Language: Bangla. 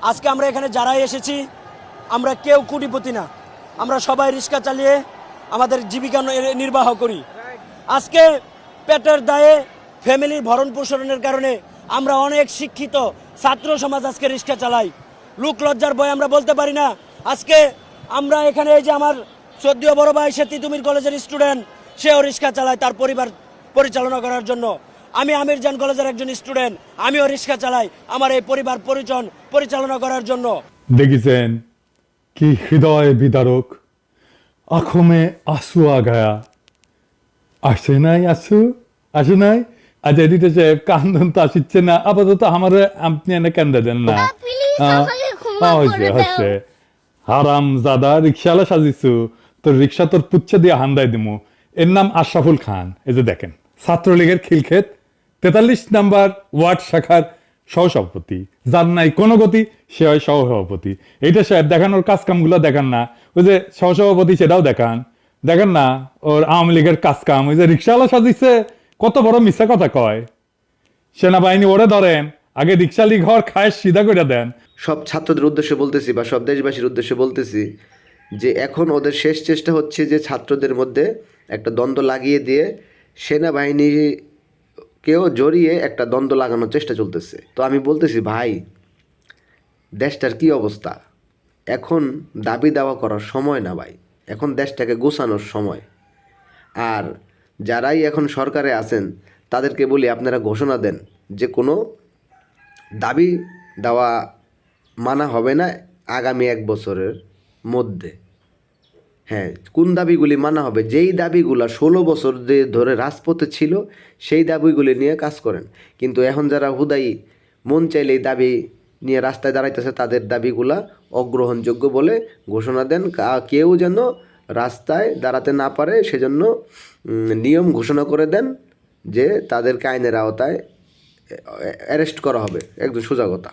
আজকে আমরা এখানে যারাই এসেছি আমরা কেউ কোটিপতি না, আমরা সবাই রিক্সা চালিয়ে আমাদের জীবিকা নির্বাহ করি। আজকে পেটের দায়ে ফ্যামিলির ভরণ পোষণের কারণে আমরা অনেক শিক্ষিত ছাত্র সমাজ আজকে রিক্সা চালাই। লোক লজ্জার ভয় আমরা বলতে পারি না। আজকে আমরা এখানে এই যে আমার শ্রদ্ধেয় বড় ভাই সে তিতুমির কলেজের স্টুডেন্ট, সেও রিক্সা চালায় তার পরিবার পরিচালনা করার জন্য। আমি আমিরজান কলেজের একজন স্টুডেন্ট, আমিও রিক্সা চালাই আমার এই পরিবার পরিচালনা করার জন্য। দেখেছেন কি হৃদয় বিদারক, আখমে আসু আগায়া। আসে নাই আসে নাই। আচ্ছা এদিকে সাহেব কান্দন তো আসিচ্ছে না, আপাতত আমার আপনি এনে কান্দা দেন না। হয়েছে হারাম জাদা রিক্সাওয়ালা সাজিছু, তোর রিক্সা তোর পুচ্ছে দিয়ে হান্দাই দিমু। এর নাম আশরাফুল খান। এই যে দেখেন ছাত্রলীগের খিলক্ষেত 43 নাম্বার ওয়ার্ড শাখার সহসভাপতি, যার নাই কোনো গতি সে হয় সহসভাপতি। এইটা সাহেব দেখানোর কাজ কামগুলো দেখান না। ওই যে সহসভাপতি সেটাও দেখেন না ওর আওয়ামী লীগের কাজ কাম। ওই যে রিক্সাওয়ালা সাজিছে কত বড় মিথ্যা কথা কয়। সেনাবাহিনী ওরে ধরেন, আগে রিক্সা লীগ হওয়ার খায় সিধা করে দেন। সব ছাত্রদের উদ্দেশ্যে বলতেছি বা সব দেশবাসীর উদ্দেশ্যে বলতেছি যে এখন ওদের শেষ চেষ্টা হচ্ছে যে ছাত্রদের মধ্যে একটা দ্বন্দ্ব লাগিয়ে দিয়ে সেনাবাহিনীকেও জড়িয়ে একটা দ্বন্দ্ব লাগানোর চেষ্টা চলতেছে। তো আমি বলতেছি ভাই, দেশটার কি অবস্থা, এখন দাবি দাওয়া করার সময় না ভাই, এখন দেশটাকে গোছানোর সময়। আর যারাই এখন সরকারে আছেন তাদেরকে বলি আপনারা ঘোষণা দেন যে কোনো দাবি দেওয়া মানা হবে না আগামী 1 বছরের মধ্যে। হ্যাঁ, কোন দাবিগুলি মানা হবে? যেই দাবিগুলো 16 বছর ধরে রাজপথে ছিল সেই দাবিগুলি নিয়ে কাজ করেন। কিন্তু এখন যারা হুদাই মন চাইলে এই দাবি নিয়ে রাস্তায় দাঁড়াইতেছে তাদের দাবিগুলা অগ্রহণযোগ্য বলে ঘোষণা দেন। কেউ যেন রাস্তায় দাঁড়াতে না পারে সেজন্য নিয়ম ঘোষণা করে দেন যে তাদেরকে আইনের আওতায় অ্যারেস্ট করা হবে। একদম সোজা কথা।